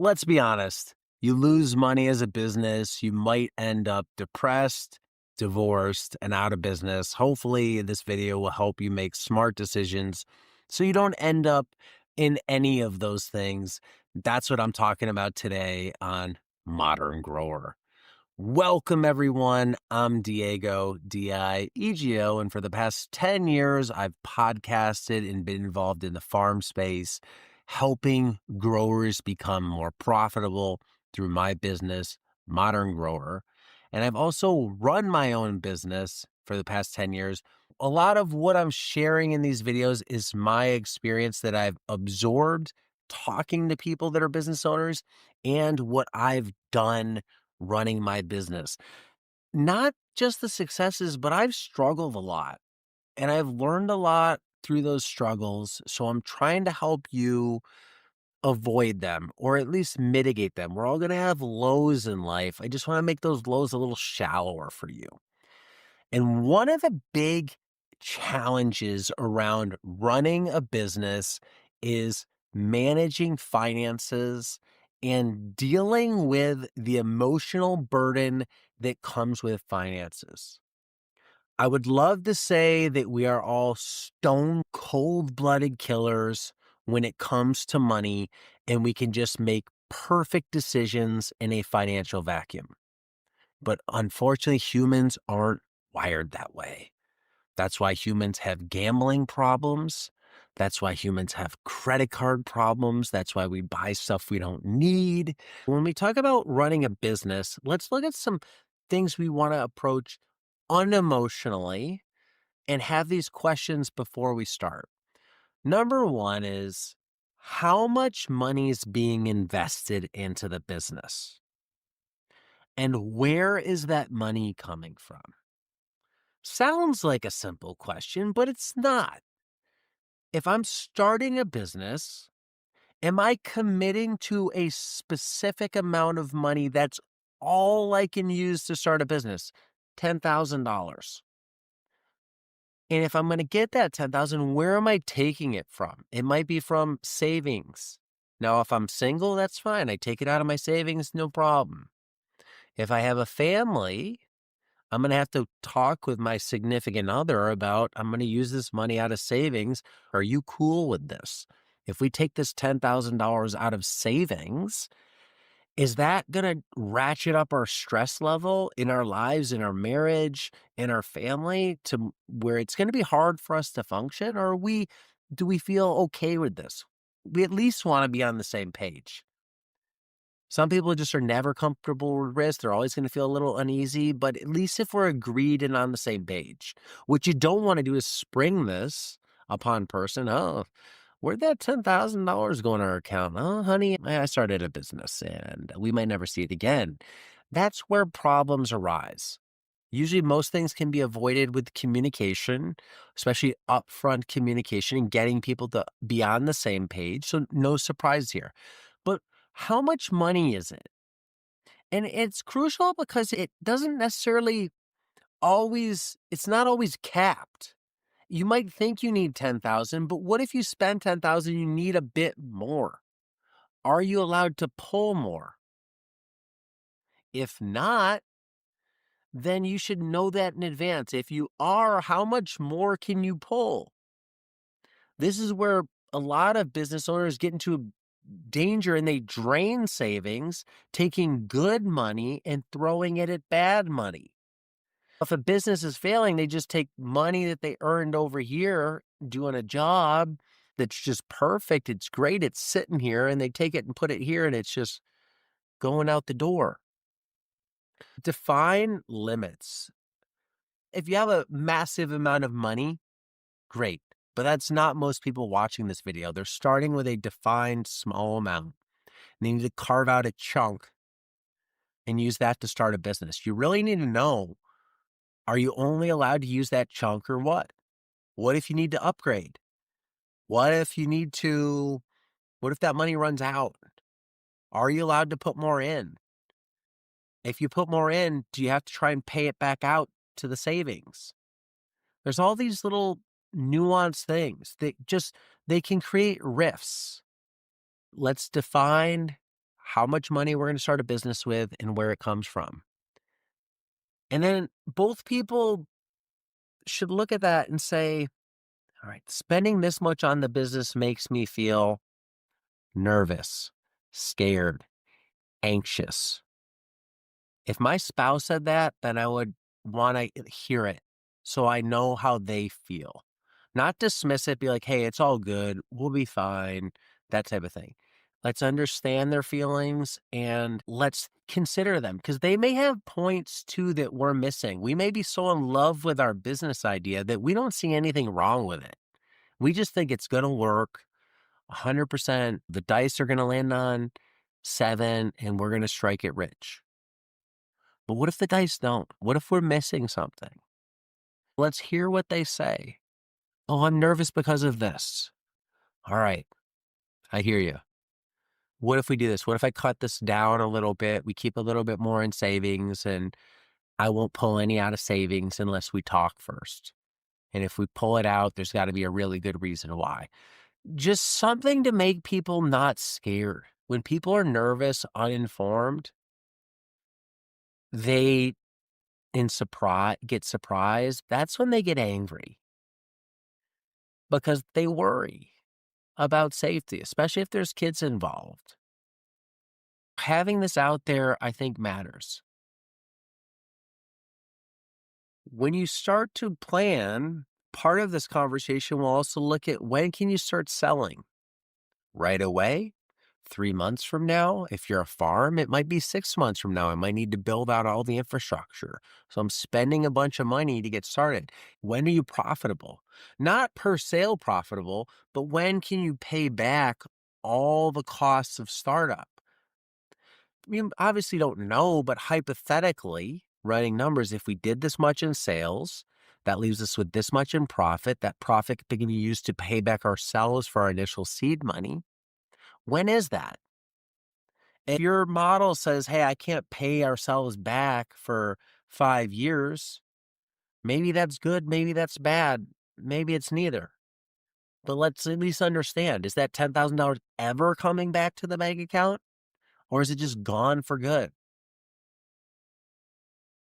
Let's be honest. You lose money as a business, you might end up depressed, divorced, and out of business. Hopefully, this video will help you make smart decisions so you don't end up in any of those things. That's what I'm talking about today on Modern Grower. Welcome, everyone. I'm Diego, Diego, and for the past 10 years, I've podcasted and been involved in the farm space, helping growers become more profitable through my business, Modern Grower. And I've also run my own business for the past 10 years. A lot of what I'm sharing in these videos is my experience that I've absorbed talking to people that are business owners and what I've done running my business. Not just the successes, but I've struggled a lot and I've learned a lot through those struggles. So I'm trying to help you avoid them or at least mitigate them. We're all going to have lows in life. I just want to make those lows a little shallower for you. And one of the big challenges around running a business is managing finances and dealing with the emotional burden that comes with finances. I would love to say that we are all stone cold blooded killers when it comes to money and we can just make perfect decisions in a financial vacuum. But unfortunately, humans aren't wired that way. That's why humans have gambling problems. That's why humans have credit card problems. That's why we buy stuff we don't need. When we talk about running a business, let's look at some things we want to approach unemotionally and have these questions before we start. Number one is, how much money is being invested into the business? And where is that money coming from? Sounds like a simple question, but it's not. If I'm starting a business, am I committing to a specific amount of money that's all I can use to start a business? $10,000. And if I'm going to get that 10,000, where am I taking it from? It might be from savings. Now, if I'm single, that's fine. I take it out of my savings, no problem. If I have a family, I'm going to have to talk with my significant other about, I'm going to use this money out of savings. Are you cool with this? If we take this $10,000 out of savings, is that going to ratchet up our stress level in our lives, in our marriage, in our family to where it's going to be hard for us to function? Or do we feel okay with this? We at least want to be on the same page. Some people just are never comfortable with risk. They're always going to feel a little uneasy, but at least if we're agreed and on the same page, what you don't want to do is spring this upon person. Oh, where'd that $10,000 go in our account? Oh, honey, I started a business and we might never see it again. That's where problems arise. Usually most things can be avoided with communication, especially upfront communication and getting people to be on the same page. So no surprise here. But how much money is it? And it's crucial because it doesn't necessarily it's not always capped. You might think you need 10,000, but what if you spend 10,000, you need a bit more? Are you allowed to pull more? If not, then you should know that in advance. If you are, how much more can you pull? This is where a lot of business owners get into danger and they drain savings, taking good money and throwing it at bad money. If a business is failing, they just take money that they earned over here doing a job that's just perfect. It's great. It's sitting here and they take it and put it here and it's just going out the door. Define limits. If you have a massive amount of money, great. But that's not most people watching this video. They're starting with a defined small amount. They need to carve out a chunk and use that to start a business. You really need to know, are you only allowed to use that chunk or what? What if you need to upgrade? What if what if that money runs out? Are you allowed to put more in? If you put more in, do you have to try and pay it back out to the savings? There's all these little nuanced things that they can create rifts. Let's define how much money we're going to start a business with, and where it comes from. And then both people should look at that and say, all right, spending this much on the business makes me feel nervous, scared, anxious. If my spouse said that, then I would want to hear it so I know how they feel. Not dismiss it, be like, hey, it's all good. We'll be fine. That type of thing. Let's understand their feelings and let's consider them because they may have points too that we're missing. We may be so in love with our business idea that we don't see anything wrong with it. We just think it's going to work 100%. The dice are going to land on 7 and we're going to strike it rich. But what if the dice don't? What if we're missing something? Let's hear what they say. Oh, I'm nervous because of this. All right, I hear you. What if we do this? What if I cut this down a little bit? We keep a little bit more in savings and I won't pull any out of savings unless we talk first. And if we pull it out, there's got to be a really good reason why. Just something to make people not scared. When people are nervous, uninformed, they get surprised. That's when they get angry because they worry about safety, especially if there's kids involved. Having this out there, I think, matters. When you start to plan, part of this conversation will also look at when can you start selling? Right away? 3 months from now? If you're a farm, it might be 6 months from now. I might need to build out all the infrastructure. So I'm spending a bunch of money to get started. When are you profitable? Not per sale profitable, but when can you pay back all the costs of startup? We obviously don't know, but hypothetically, running numbers, if we did this much in sales, that leaves us with this much in profit. That profit can be used to pay back ourselves for our initial seed money. When is that? If your model says, hey, I can't pay ourselves back for 5 years, maybe that's good, maybe that's bad, maybe it's neither. But let's at least understand, is that $10,000 ever coming back to the bank account? Or is it just gone for good?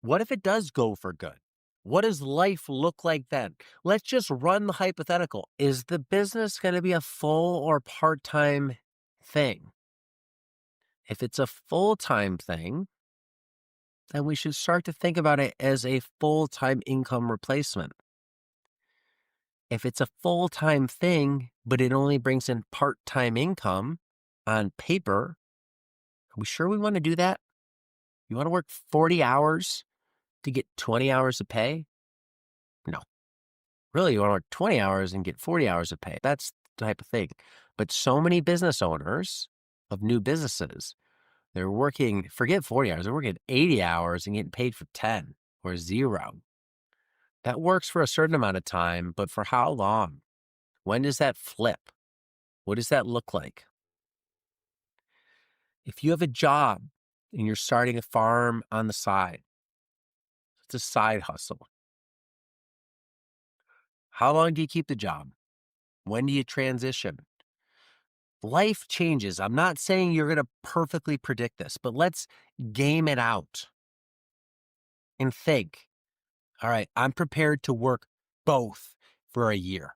What if it does go for good? What does life look like then? Let's just run the hypothetical. Is the business going to be a full or part-time thing? If it's a full-time thing, then we should start to think about it as a full-time income replacement. If it's a full-time thing, but it only brings in part-time income on paper, are we sure we want to do that? You want to work 40 hours to get 20 hours of pay? No. Really, you want to work 20 hours and get 40 hours of pay. That's the type of thing. But so many business owners of new businesses, they're working, forget 40 hours, they're working 80 hours and getting paid for 10 or 0. That works for a certain amount of time, but for how long? When does that flip? What does that look like? If you have a job and you're starting a farm on the side, it's a side hustle. How long do you keep the job? When do you transition? Life changes. I'm not saying you're going to perfectly predict this, but let's game it out and think, all right, I'm prepared to work both for a year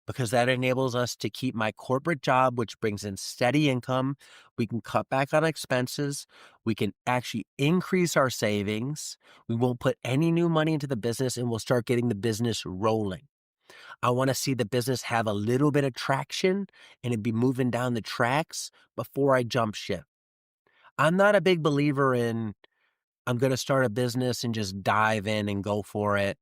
because that enables us to keep my corporate job, which brings in steady income. We can cut back on expenses. We can actually increase our savings. We won't put any new money into the business and we'll start getting the business rolling. I want to see the business have a little bit of traction and it be moving down the tracks before I jump ship. I'm not a big believer in I'm going to start a business and just dive in and go for it,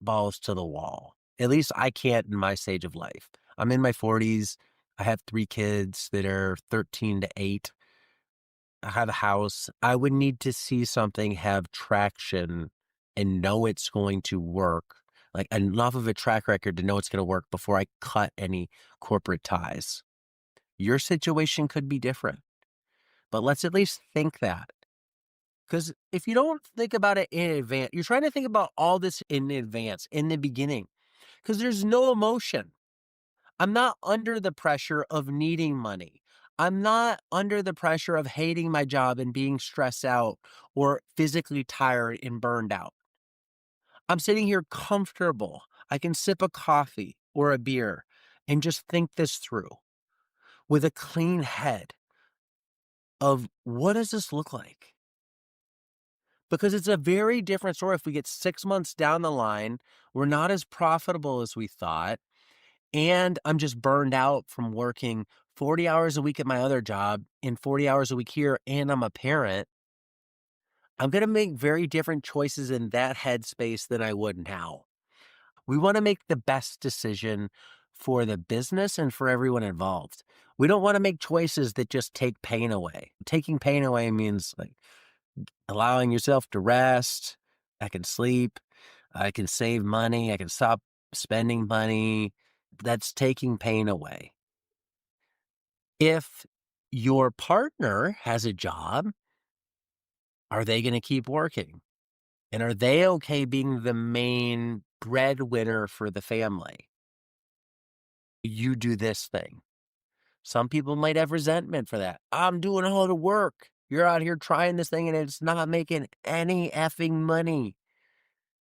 balls to the wall. At least I can't in my stage of life. I'm in my 40s. I have 3 kids that are 13 to 8. I have a house. I would need to see something have traction and know it's going to work, like enough of a track record to know it's going to work before I cut any corporate ties. Your situation could be different, but let's at least think that. Because if you don't think about it in advance, you're trying to think about all this in advance, in the beginning, because there's no emotion. I'm not under the pressure of needing money. I'm not under the pressure of hating my job and being stressed out or physically tired and burned out. I'm sitting here comfortable. I can sip a coffee or a beer and just think this through with a clean head of what does this look like? Because it's a very different story if we get 6 months down the line, we're not as profitable as we thought, and I'm just burned out from working 40 hours a week at my other job and 40 hours a week here, and I'm a parent. I'm gonna make very different choices in that headspace than I would now. We wanna make the best decision for the business and for everyone involved. We don't wanna make choices that just take pain away. Taking pain away means, like, allowing yourself to rest. I can sleep. I can save money. I can stop spending money. That's taking pain away. If your partner has a job, are they going to keep working? And are they okay being the main breadwinner for the family? You do this thing. Some people might have resentment for that. I'm doing all the work. You're out here trying this thing and it's not making any effing money.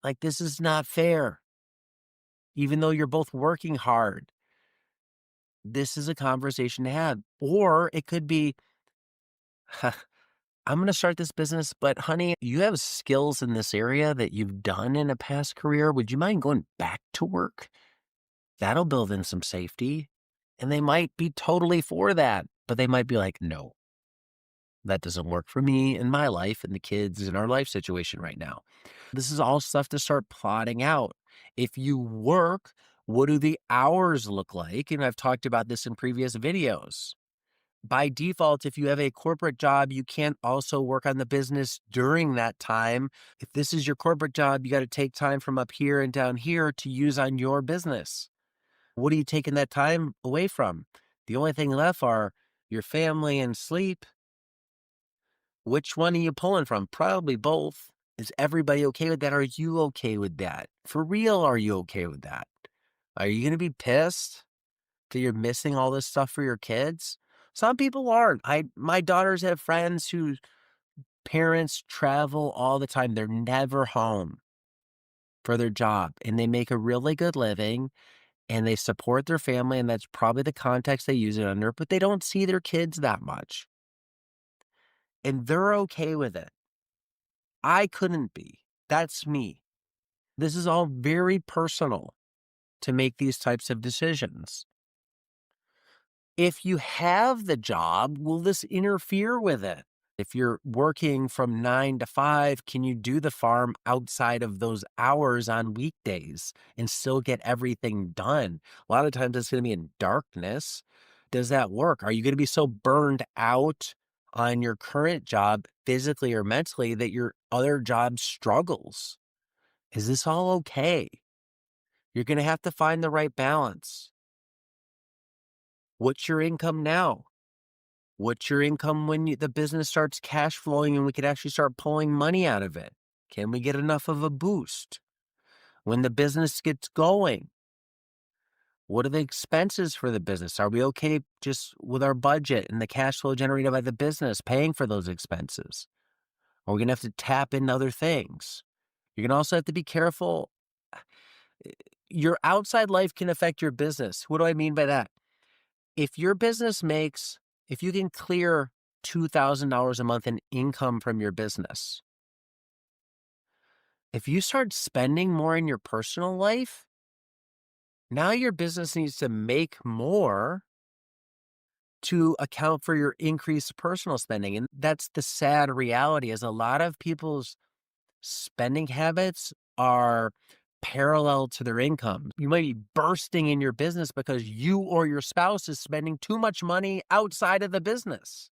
Like, this is not fair. Even though you're both working hard, this is a conversation to have. Or it could be, I'm going to start this business, but honey, you have skills in this area that you've done in a past career. Would you mind going back to work? That'll build in some safety. And they might be totally for that, but they might be like, no, that doesn't work for me and my life and the kids and our life situation right now. This is all stuff to start plotting out. If you work, what do the hours look like? And I've talked about this in previous videos. By default, if you have a corporate job, you can't also work on the business during that time. If this is your corporate job, you got to take time from up here and down here to use on your business. What are you taking that time away from? The only thing left are your family and sleep. Which one are you pulling from? Probably both. Is everybody okay with that? Are you okay with that? For real, are you okay with that? Are you going to be pissed that you're missing all this stuff for your kids? Some people aren't. My daughters have friends whose parents travel all the time. They're never home for their job and they make a really good living and they support their family and that's probably the context they use it under, but they don't see their kids that much. And they're okay with it. I couldn't be. That's me. This is all very personal to make these types of decisions. If you have the job, will this interfere with it? If you're working from 9 to 5, can you do the farm outside of those hours on weekdays and still get everything done? A lot of times it's going to be in darkness. Does that work? Are you going to be so burned out on your current job, physically or mentally, that your other job struggles? Is this all okay? You're going to have to find the right balance. What's your income now? What's your income when the business starts cash flowing and we could actually start pulling money out of it? Can we get enough of a boost? When the business gets going, what are the expenses for the business? Are we okay just with our budget and the cash flow generated by the business paying for those expenses? Or are we going to have to tap in other things? You're going to also have to be careful. Your outside life can affect your business. What do I mean by that? If your business makes, if you can clear $2,000 a month in income from your business, if you start spending more in your personal life, now your business needs to make more to account for your increased personal spending. And that's the sad reality is a lot of people's spending habits are parallel to their income. You might be bursting in your business because you or your spouse is spending too much money outside of the business.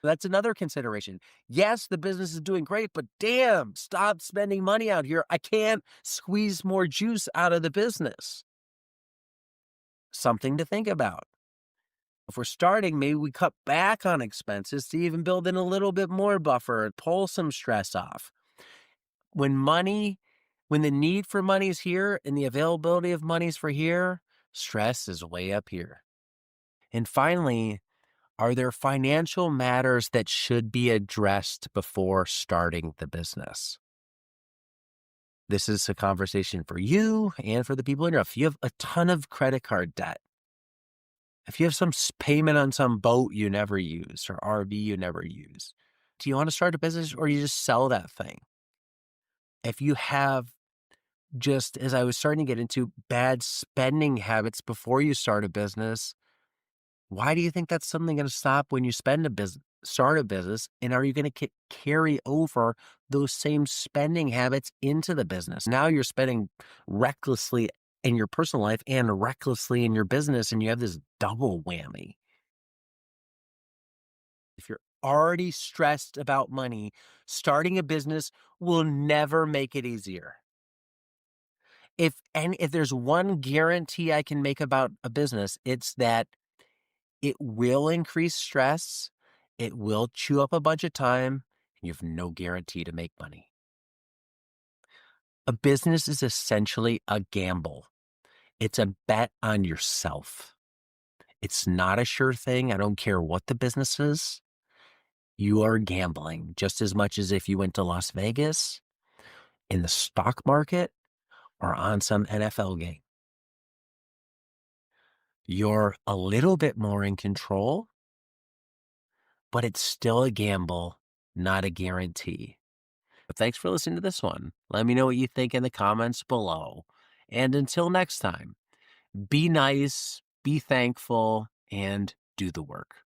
That's another consideration. Yes, the business is doing great, but damn, stop spending money out here. I can't squeeze more juice out of the business. Something to think about. If we're starting, maybe we cut back on expenses to even build in a little bit more buffer and pull some stress off. When the need for money is here and the availability of money is for here, stress is way up here. And finally, Are there financial matters that should be addressed before starting the business? This is a conversation for you and for the people in your. If you have a ton of credit card debt, if you have some payment on some boat you never use or RV you never use, do you want to start a business or you just sell that thing? If you have, just as I was starting to get into, bad spending habits before you start a business, why do you think that's suddenly going to stop when you start a business? And are you going to carry over those same spending habits into the business? Now you're spending recklessly in your personal life and recklessly in your business, and you have this double whammy. If you're already stressed about money, starting a business will never make it easier. If there's one guarantee I can make about a business, it's that it will increase stress, it will chew up a bunch of time, and you have no guarantee to make money. A business is essentially a gamble. It's a bet on yourself. It's not a sure thing. I don't care what the business is. You are gambling just as much as if you went to Las Vegas, in the stock market, or on some NFL game. You're a little bit more in control, but it's still a gamble, not a guarantee. But thanks for listening to this one. Let me know what you think in the comments below. And until next time, be nice, be thankful, and do the work.